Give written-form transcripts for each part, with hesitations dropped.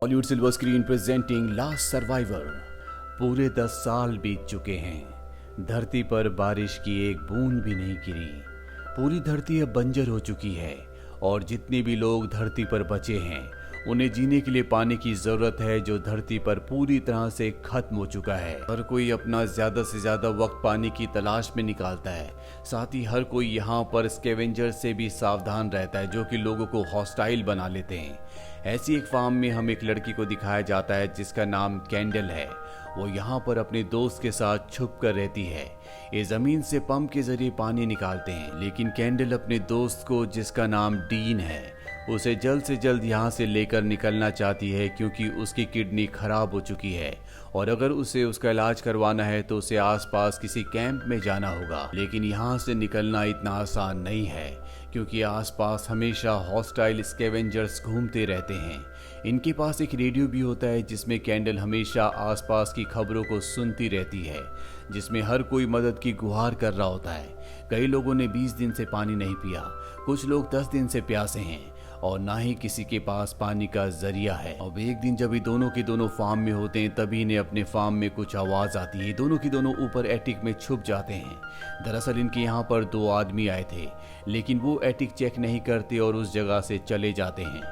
Bollywood silver screen presenting last survivor. पूरे 10 साल बीत चुके हैं, धरती पर बारिश की एक बूंद भी नहीं गिरी। पूरी धरती अब बंजर हो चुकी है और जितने भी लोग धरती पर बचे हैं उन्हें जीने के लिए पानी की जरूरत है, जो धरती पर पूरी तरह से खत्म हो चुका है। हर कोई अपना ज्यादा से ज्यादा वक्त पानी की तलाश में निकालता है। साथ ही हर कोई यहाँ पर स्कैवेंजर से भी सावधान रहता है, जो कि लोगों को हॉस्टाइल बना लेते हैं। ऐसी एक फार्म में हम एक लड़की को दिखाया जाता है जिसका नाम कैंडल है। वो यहाँ पर अपने दोस्त के साथ छुप कर रहती है। ये जमीन से पंप के जरिए पानी निकालते हैं, लेकिन कैंडल अपने दोस्त को, जिसका नाम डीन है, उसे जल्द से जल्द यहाँ से लेकर निकलना चाहती है, क्योंकि उसकी किडनी खराब हो चुकी है और अगर उसे उसका इलाज करवाना है तो उसे आसपास किसी कैंप में जाना होगा। लेकिन यहाँ से निकलना इतना आसान नहीं है, क्योंकि आसपास हमेशा हॉस्टाइल स्कैवेंजर्स घूमते रहते हैं। इनके पास एक रेडियो भी होता है जिसमें कैंडल हमेशा आसपास की खबरों को सुनती रहती है, जिसमें हर कोई मदद की गुहार कर रहा होता है। कई लोगों ने 20 दिन से पानी नहीं पिया, कुछ लोग 10 दिन से प्यासे हैं और ना ही किसी के पास पानी का जरिया है। अब एक दिन जब ये दोनों के दोनों फार्म में होते हैं, तभी इन्हें अपने फार्म में कुछ आवाज आती है। दोनों की दोनों ऊपर एटिक में छुप जाते हैं। दरअसल इनके यहाँ पर 2 आदमी आए थे, लेकिन वो एटिक चेक नहीं करते और उस जगह से चले जाते हैं।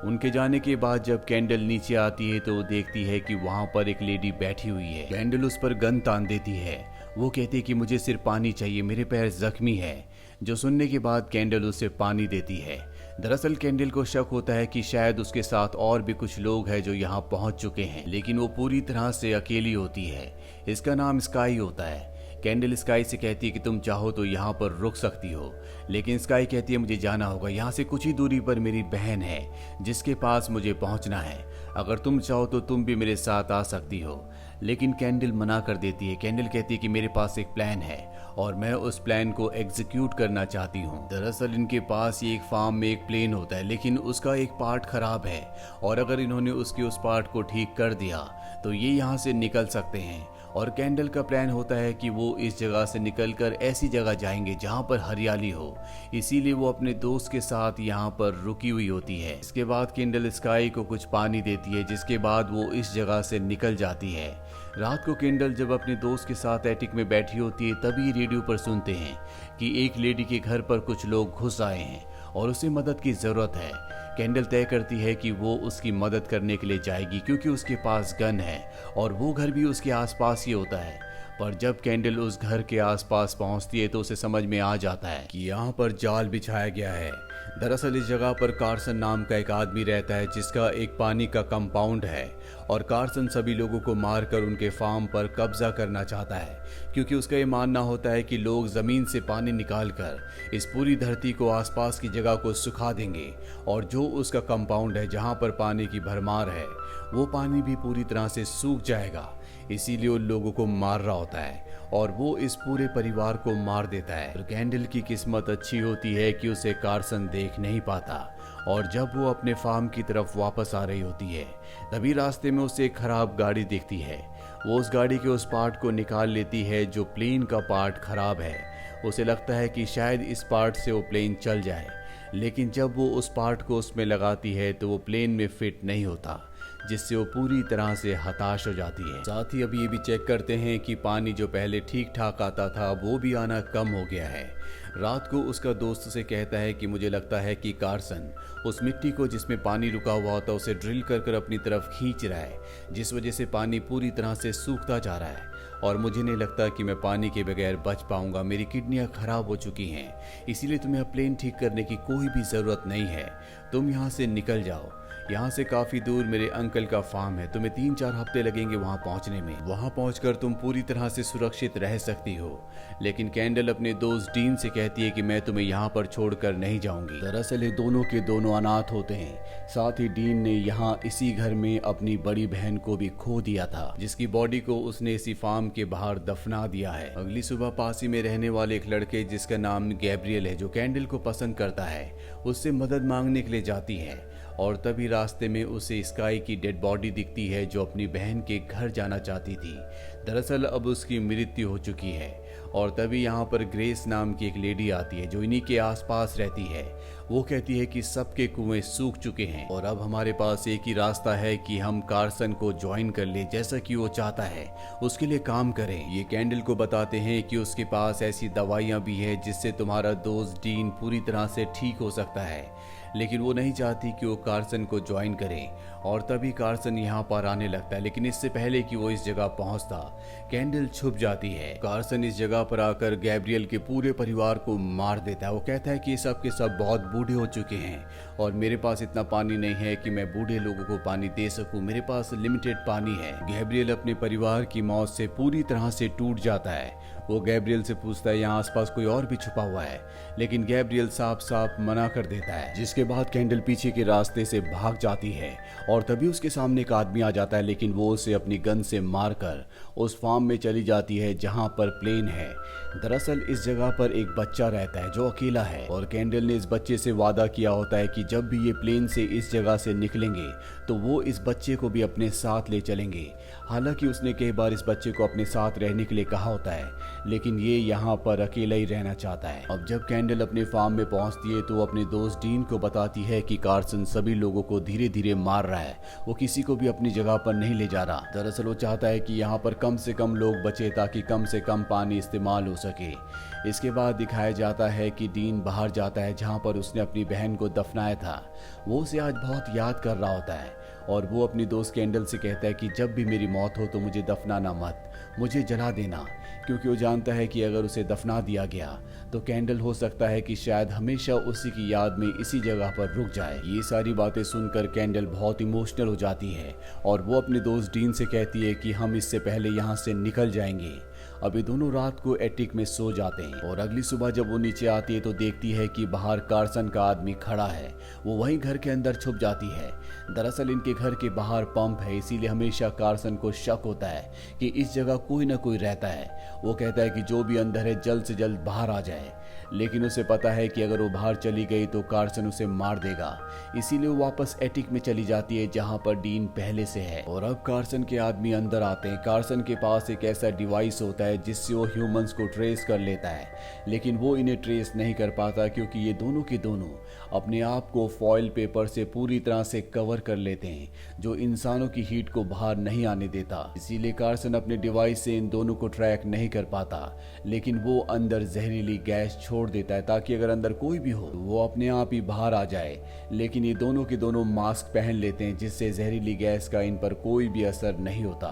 उनके जाने के बाद जब कैंडल नीचे आती है तो वो देखती है कि वहां पर एक लेडी बैठी हुई है। कैंडल उस पर गन तान देती है। वो कहती है कि मुझे सिर्फ पानी चाहिए, मेरे पैर जख्मी है। जो सुनने के बाद कैंडल उसे पानी देती है। दरअसल कैंडल को शक होता है कि शायद उसके साथ और भी कुछ लोग हैं जो यहाँ पहुंच चुके हैं, लेकिन वो पूरी तरह से अकेली होती है। इसका नाम स्काई होता है। कैंडल स्काई से कहती है कि तुम चाहो तो यहाँ पर रुक सकती हो, लेकिन स्काई कहती है मुझे जाना होगा। यहाँ से कुछ ही दूरी पर मेरी बहन है जिसके पास मुझे पहुँचना है। अगर तुम चाहो तो तुम भी मेरे साथ आ सकती हो, लेकिन कैंडल मना कर देती है। कैंडल कहती है कि मेरे पास एक प्लान है और मैं उस प्लान को एग्जीक्यूट करना चाहती हूँ। दरअसल इनके पास ये एक फार्म में एक प्लेन होता है, लेकिन उसका एक पार्ट खराब है और अगर इन्होंने उसके उस पार्ट को ठीक कर दिया तो ये यहाँ से निकल सकते हैं। और कैंडल का प्लान होता है कि वो इस जगह से निकलकर ऐसी जगह जाएंगे जहाँ पर हरियाली हो, इसीलिए वो अपने दोस्त के साथ यहाँ पर रुकी हुई होती है। इसके बाद कैंडल स्काई को कुछ पानी देती है, जिसके बाद वो इस जगह से निकल जाती है। रात को कैंडल जब अपने दोस्त के साथ एटिक में बैठी होती है, तभी रेडियो पर सुनते हैं कि एक लेडी के घर पर कुछ लोग घुस आए हैं और उसे मदद की जरूरत है। कैंडल तय करती है कि वो उसकी मदद करने के लिए जाएगी, क्योंकि उसके पास गन है और वो घर भी उसके आसपास ही होता है। पर जब कैंडल उस घर के आसपास पहुंचती है तो उसे समझ में आ जाता है कि यहाँ पर जाल बिछाया गया है। दरअसल इस जगह पर कार्सन नाम का एक आदमी रहता है जिसका एक पानी का कंपाउंड है और कार्सन सभी लोगों को मारकर उनके फार्म पर कब्जा करना चाहता है, क्योंकि उसका ये मानना होता है कि लोग जमीन से पानी निकालकर इस पूरी धरती को, आसपास की जगह को सुखा देंगे और जो उसका कंपाउंड है जहाँ पर पानी की भरमार है, वो पानी भी पूरी तरह से सूख जाएगा। इसीलिए उन लोगों को मार रहा होता है और वो इस पूरे परिवार को मार देता है। कैंडल की किस्मत अच्छी होती है कि उसे कार्सन देख नहीं पाता और जब वो अपने फार्म की तरफ वापस आ रही होती है, तभी रास्ते में उसे एक खराब गाड़ी दिखती है। वो उस गाड़ी के उस पार्ट को निकाल लेती है जो प्लेन का पार्ट खराब है। उसे लगता है कि शायद इस पार्ट से वो प्लेन चल जाए, लेकिन जब वो उस पार्ट को उसमें लगाती है तो वो प्लेन में फिट नहीं होता, जिससे वो पूरी तरह से हताश हो जाती है। साथ ही अब ये भी चेक करते हैं कि पानी जो पहले ठीक ठाक आता था वो भी आना कम हो गया है। रात को उसका दोस्त से कहता है कि मुझे लगता है कि कार्सन उस मिट्टी को जिसमें पानी रुका हुआ होता है उसे ड्रिल कर कर अपनी तरफ खींच रहा है, जिस वजह से पानी पूरी तरह से सूखता जा रहा है और मुझे नहीं लगता कि मैं पानी के बगैर बच पाऊंगा। मेरी किडनियां खराब हो चुकी हैं, इसीलिए तुम्हें प्लेन ठीक करने की कोई भी जरूरत नहीं है। तुम यहाँ से निकल जाओ। यहाँ से काफी दूर मेरे अंकल का फार्म है, तुम्हें 3-4 हफ्ते लगेंगे वहाँ पहुँचने में। वहाँ पहुँचकर तुम पूरी तरह से सुरक्षित रह सकती हो। लेकिन कैंडल अपने दोस्त डीन से कहती है कि मैं तुम्हें यहाँ पर छोड़कर नहीं जाऊंगी। दरअसल ये दोनों के दोनों अनाथ होते हैं। साथ ही डीन ने यहाँ इसी घर में अपनी बड़ी बहन को भी खो दिया था, जिसकी बॉडी को उसने इसी फार्म के बाहर दफना दिया है। अगली सुबह पास ही में रहने वाले एक लड़के जिसका नाम गैब्रियल है, जो कैंडल को पसंद करता है, उससे मदद मांगने के लिए जाती है और तभी रास्ते में उसे स्काई की डेड बॉडी दिखती है जो अपनी बहन के घर जाना चाहती थी। दरअसल अब उसकी मृत्यु हो चुकी है। और तभी यहाँ पर ग्रेस नाम की एक लेडी आती है जो इन्हीं के आसपास रहती है। वो कहती है कि सबके कुएं सूख चुके हैं और अब हमारे पास एक ही रास्ता है कि हम कार्सन को ज्वाइन कर ले जैसा कि वो चाहता है, उसके लिए काम करें। ये कैंडल को बताते हैं कि उसके पास ऐसी दवाइयाँ भी है जिससे तुम्हारा दोस्त डीन पूरी तरह से ठीक हो सकता है, लेकिन वो नहीं चाहती कि वो कार्सन को ज्वाइन करे। और तभी कार्सन यहाँ पर आने लगता है, लेकिन इससे पहले कि वो इस जगह पहुंचता कैंडल छुप जाती है। कार्सन इस जगह पर आकर गैब्रियल के पूरे परिवार को मार देता है। वो कहता है कि सब के सब बहुत बूढ़े हो चुके हैं और मेरे पास इतना पानी नहीं है कि मैं बूढ़े लोगों को पानी दे सकूं, मेरे पास लिमिटेड पानी है। गैब्रियल अपने परिवार की मौत से पूरी तरह से टूट जाता है। वो गैब्रियल से पूछता है यहाँ आसपास कोई और भी छुपा हुआ है, लेकिन गैब्रियल साफ साफ मना कर देता है, जिसके बाद कैंडल पीछे के रास्ते से भाग जाती है। और तभी उसके सामने एक आदमी आ जाता है, लेकिन वो उसे अपनी गन से मारकर उस फार्म में चली जाती है जहां पर प्लेन है। दरअसल इस जगह पर एक बच्चा रहता है जो अकेला है और कैंडल ने इस बच्चे से वादा किया होता है कि जब भी ये प्लेन से इस जगह से निकलेंगे तो वो इस बच्चे को भी अपने साथ ले चलेंगे। हालांकि उसने कई बार इस बच्चे को अपने साथ रहने के लिए कहा होता है, लेकिन ये यहाँ पर अकेला ही रहना चाहता है। अब जब कैंडल अपने फार्म में पहुंचती है तो वो अपने दोस्त डीन को बताती है कि कार्सन सभी लोगों को धीरे धीरे मार रहा है, वो किसी को भी अपनी जगह पर नहीं ले जा रहा। दरअसल वो चाहता है कि यहाँ पर कम से कम लोग बचे ताकि कम से कम पानी इस्तेमाल हो सके। इसके बाद दिखाया जाता है कि डीन बाहर जाता है जहाँ पर उसने अपनी बहन को दफनाया था। वो उसे आज बहुत याद कर रहा होता है और वो अपनी दोस्त कैंडल से कहता है कि जब भी मेरी मौत हो तो मुझे दफनाना मत, मुझे जला देना, क्योंकि वो जानता है कि अगर उसे दफना दिया गया तो कैंडल हो सकता है कि शायद हमेशा उसी की याद में इसी जगह पर रुक जाए। ये सारी बातें सुनकर कैंडल बहुत इमोशनल हो जाती है और वो अपने दोस्त डीन से कहती है कि हम इससे पहले यहाँ से निकल जाएंगे। अब ये दोनों रात को एटिक में सो जाते हैं और अगली सुबह जब वो नीचे आती है तो देखती है कि बाहर कार्सन का आदमी खड़ा है। वो वहीं घर के अंदर छुप जाती है। दरअसल इनके घर के बाहर पंप है, इसीलिए हमेशा कार्सन को शक होता है कि इस जगह कोई ना कोई रहता है। वो कहता है कि जो भी अंदर है जल्द से जल्द बाहर आ जाए, लेकिन उसे पता है कि अगर वो बाहर चली गई तो कार्सन उसे मार देगा। इसीलिए वो वापस एटिक में चली जाती है जहां पर डीन पहले से है। और अब कार्सन के आदमी अंदर आते हैं। कार्सन के पास एक ऐसा डिवाइस होता है जिससे वो ह्यूमंस को ट्रेस कर लेता है, लेकिन वो इन्हें ट्रेस नहीं कर पाता क्योंकि ये दोनों के दोनों अपने आप को फॉइल पेपर से पूरी तरह से कवर कर लेते हैं जो इंसानों की हीट को बाहर नहीं आने देता। इसीलिए कार्सन अपने डिवाइस से इन दोनों को ट्रैक नहीं कर पाता, लेकिन वो अंदर जहरीली गैस छोड़ देता है ताकि अगर अंदर कोई भी हो तो वो अपने आप ही बाहर आ जाए। लेकिन ये दोनों के दोनों मास्क पहन लेते हैं जिससे जहरीली गैस का इन पर कोई भी असर नहीं होता।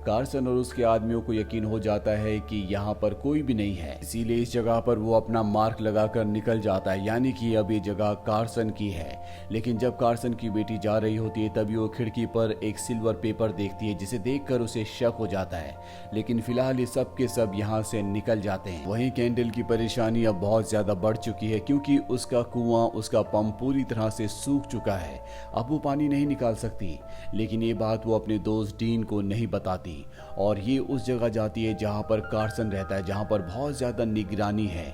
कार्सन और उसके आदमियों को यकीन हो जाता है कि यहाँ पर कोई भी नहीं है, इसीलिए इस जगह पर वो अपना मार्क लगाकर निकल जाता है, यानी कि अब ये जगह कार्सन की है। लेकिन जब कार्सन की बेटी जा रही होती है तभी वो खिड़की पर एक सिल्वर पेपर देखती है जिसे देखकर उसे शक हो जाता है। लेकिन फिलहाल ये सब के सब यहाँ से निकल जाते हैं। वहीं कैंडल की परेशानी अब बहुत ज्यादा बढ़ चुकी है क्योंकि उसका कुआं, उसका पंप पूरी तरह से सूख चुका है। अब वो पानी नहीं निकाल सकती, लेकिन ये बात वो अपने दोस्त डीन को नहीं बताती और ये उस जगह जाती है जहां पर कार्सन रहता है, जहां पर बहुत ज्यादा निगरानी है।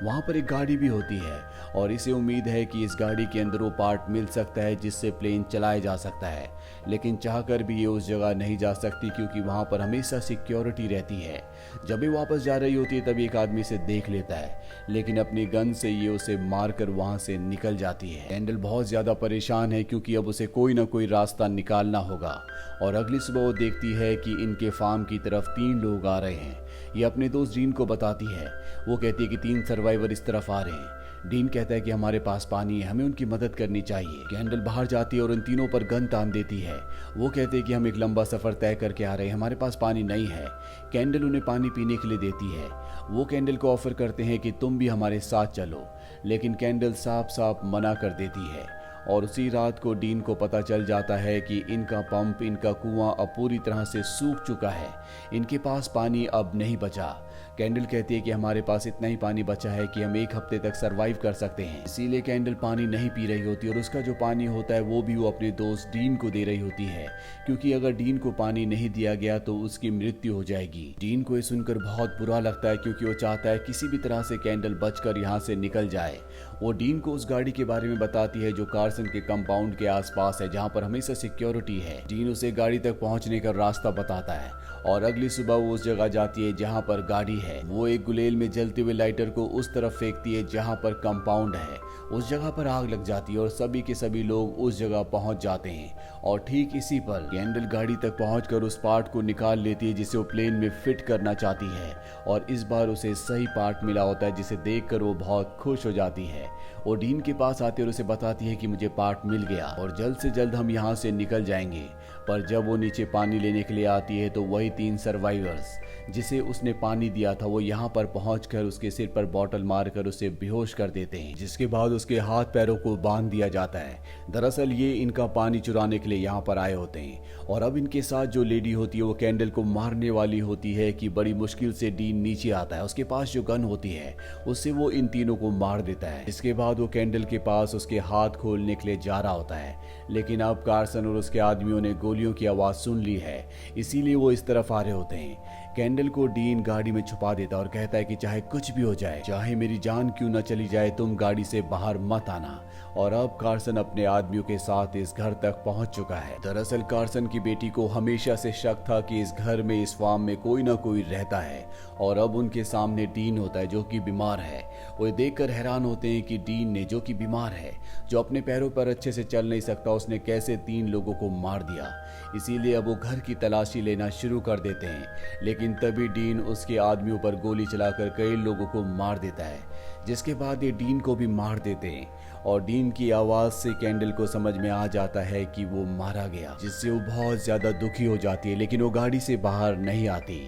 वहां पर एक गाड़ी भी होती है और इसे उम्मीद है कि इस गाड़ी के अंदर वो पार्ट मिल सकता है जिससे प्लेन चलाया जा सकता है। लेकिन चाहकर भी ये उस जगह नहीं जा सकती क्योंकि वहां पर हमेशा सिक्योरिटी रहती है। जब ये वापस जा रही होती है तभी एक आदमी से देख लेता है, लेकिन अपनी गन से ये उसे मारकर वहां से निकल जाती है। कैंडल बहुत ज्यादा परेशान है क्योंकि अब उसे कोई ना कोई रास्ता निकालना होगा। और अगली सुबह वो देखती है कि इनके फार्म की तरफ 3 लोग आ रहे हैं। ये अपने दोस्त डीन को बताती है। वो कहती है कि 3 सर्वाइवर इस तरफ आ रहे हैं। डीन कहता है कि हमारे पास पानी है, हमें उनकी मदद करनी चाहिए। कैंडल बाहर जाती है और उन तीनों पर गन तान देती है। वो कहते हैं कि हम एक लंबा सफर तय करके आ रहे हैं, हमारे पास पानी नहीं है। कैंडल उन्हें पानी पीने के लिए देती है। वो कैंडल को ऑफर करते हैं कि तुम भी हमारे साथ चलो, लेकिन कैंडल साफ साफ मना कर देती है। और उसी रात को डीन को पता चल जाता है कि इनका पंप, इनका कुआं अब पूरी तरह से सूख चुका है, इनके पास पानी अब नहीं बचा। कैंडल कहती है कि हमारे पास इतना ही पानी बचा है कि हम 1 हफ्ते तक सरवाइव कर सकते हैं। इसीलिए कैंडल पानी नहीं पी रही होती और उसका जो पानी होता है वो भी वो अपने दोस्त डीन को दे रही होती है, क्योंकि अगर डीन को पानी नहीं दिया गया तो उसकी मृत्यु हो जाएगी। डीन को ये सुनकर बहुत बुरा लगता है क्योंकि वो चाहता है किसी भी तरह से कैंडल बचकर यहाँ से निकल जाए। वो डीन को उस गाड़ी के बारे में बताती है जो कार्सन के कंपाउंड के आसपास है जहाँ पर हमेशा सिक्योरिटी है। डीन उसे गाड़ी तक पहुँचने का रास्ता बताता है और अगली सुबह वो उस जगह जाती है जहाँ पर गाड़ी है। वो एक गुलेल में जलते हुए लाइटर को उस तरफ फेंकती है जहाँ पर कंपाउंड है। उस जगह पर आग लग जाती है और सभी के सभी लोग उस जगह पहुंच जाते हैं और ठीक इसी पर कैंडल गाड़ी तक पहुंचकर उस पार्ट को निकाल लेती है जिसे वो प्लेन में फिट करना चाहती है और इस बार उसे सही पार्ट मिला होता है जिसे देखकर वो बहुत खुश हो जाती है। वो डीन के पास आती है और उसे बताती है कि मुझे पार्ट मिल गया और जल्द से जल्द हम यहाँ से निकल जाएंगे। पर जब वो नीचे पानी लेने के लिए आती है तो वही 3 सर्वाइवर्स जिसे उसने पानी दिया था वो यहाँ पर पहुंचकर उसके सिर पर बॉटल मारकर उसे बेहोश कर देते हैं, जिसके बाद उसके हाथ पैरों को बांध दिया जाता है। दरअसल ये इनका पानी चुराने के लिए यहाँ पर आए होते हैं और अब इनके साथ जो लेडी होती है वो कैंडल को मारने वाली होती है कि बड़ी मुश्किल से डीन नीचे आता है। उसके पास जो गन होती है उससे वो इन तीनों को मार देता है। इसके बाद वो कैंडल के पास उसके हाथ खोलने के लिए जा रहा होता है, लेकिन अब कार्सन और उसके आदमियों ने गोलियों की आवाज सुन ली है, इसीलिए वो इस तरफ आ रहे होते हैं। कैंडल को डीन गाड़ी में छुपा देता और कहता है कि चाहे कुछ भी हो जाए, चाहे मेरी जान क्यों न चली जाए, तुम गाड़ी से बाहर मत आना। और अब कार्सन अपने आदमियों के साथ इस घर तक पहुंच चुका है। दरअसल कार्सन की बेटी को हमेशा से शक था कि इस घर में, इस फार्म में कोई ना कोई रहता है और अब उनके सामने डीन होता है जो कि बीमार है। वो देखकर हैरान होते हैं कि डीन ने, जो कि बीमार है, जो अपने पैरों पर अच्छे से चल नहीं सकता, उसने कैसे 3 लोगों को मार दिया। इसीलिए अब वो घर की तलाशी लेना शुरू कर देते हैं, लेकिन तभी डीन उसके आदमियों पर गोली चलाकर कई लोगों को मार देता है, जिसके बाद ये डीन को भी मार देते हैं और डीन की आवाज से कैंडल को समझ में आ जाता है कि वो मारा गया, जिससे वो बहुत ज्यादा दुखी हो जाती है, लेकिन वो गाड़ी से बाहर नहीं आती।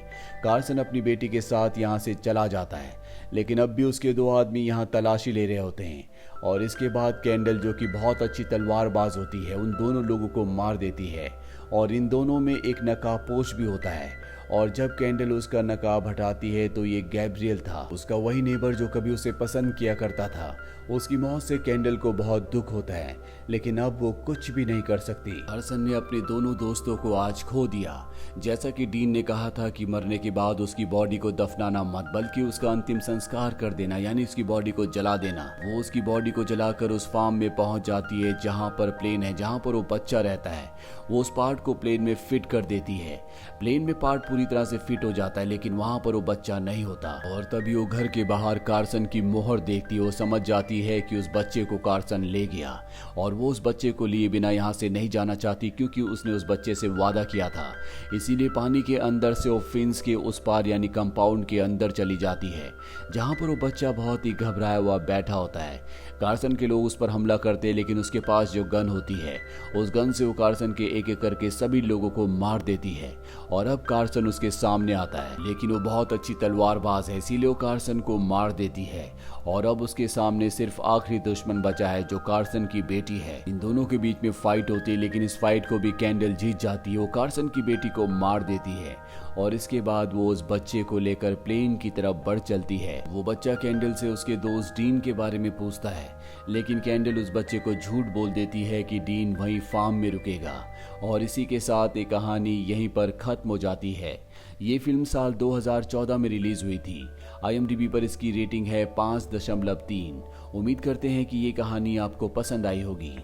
कार्सन अपनी बेटी के साथ यहाँ से चला जाता है, लेकिन अब भी उसके 2 आदमी यहाँ तलाशी ले रहे होते हैं और इसके बाद कैंडल, जो कि बहुत अच्छी तलवारबाज होती है, उन दोनों लोगों को मार देती है और इन दोनों में एक नकाबपोश भी होता है। और जब कैंडल उसका नकाब हटाती है तो ये गैब्रियल था, उसका वही नेबर जो कभी उसे पसंद किया करता था। उसकी मौत से कैंडल को बहुत दुख होता है, लेकिन अब वो कुछ भी नहीं कर सकती। कार्सन ने अपने दोनों दोस्तों को आज खो दिया। जैसा कि डीन ने कहा था कि मरने के बाद उसकी बॉडी को दफनाना मत, बल्कि उसका अंतिम संस्कार कर देना, यानी उसकी बॉडी को जला देना। वो उसकी बॉडी को जलाकर उस फार्म में पहुंच जाती है जहां पर प्लेन है, जहां पर वो बच्चा रहता है। वो उस पार्ट को प्लेन में फिट कर देती है। प्लेन में पार्ट पूरी तरह से फिट हो जाता है, लेकिन वहां पर वो बच्चा नहीं होता और तभी वो घर के बाहर कार्सन की मोहर देखती है। वो समझ जाती है कि उस बच्चे को कार्सन ले गया और वो उस बच्चे को लिए बिना यहाँ से नहीं जाना चाहती, क्योंकि उसने उस बच्चे से वादा किया था। इसीलिए पानी के अंदर से वो फिंस के उस पार यानी कंपाउंड के अंदर चली जाती है, जहाँ पर वो बच्चा बहुत ही घबराया हुआ बैठा होता है। कार्सन के लोग उस पर हमला करते हैं, लेकिन उसके पास जो गन होती है उस गन से वो कार्सन के एक एक करके सभी लोगों को मार देती है। और अब कार्सन उसके सामने आता है, लेकिन वो बहुत अच्छी तलवारबाज है, इसीलिए वो कार्सन को मार देती है। और अब उसके सामने सिर्फ आखिरी दुश्मन बचा है, जो कार्सन की बेटी है। इन दोनों के बीच में फाइट होती है, लेकिन इस फाइट को भी कैंडल जीत जाती है। वो कार्सन की बेटी को मार देती है और इसके बाद वो उस बच्चे को लेकर प्लेन की तरफ बढ़ चलती है। वो बच्चा कैंडल से उसके दोस्त डीन के बारे में पूछता है, लेकिन कैंडल उस बच्चे को झूठ बोल देती है कि डीन वहीं फार्म में रुकेगा। और इसी के साथ ये कहानी यहीं पर खत्म हो जाती है। ये फिल्म साल 2014 में रिलीज हुई थी। IMDb पर इसकी रेटिंग है 5.3। उम्मीद करते हैं कि ये कहानी आपको पसंद आई होगी।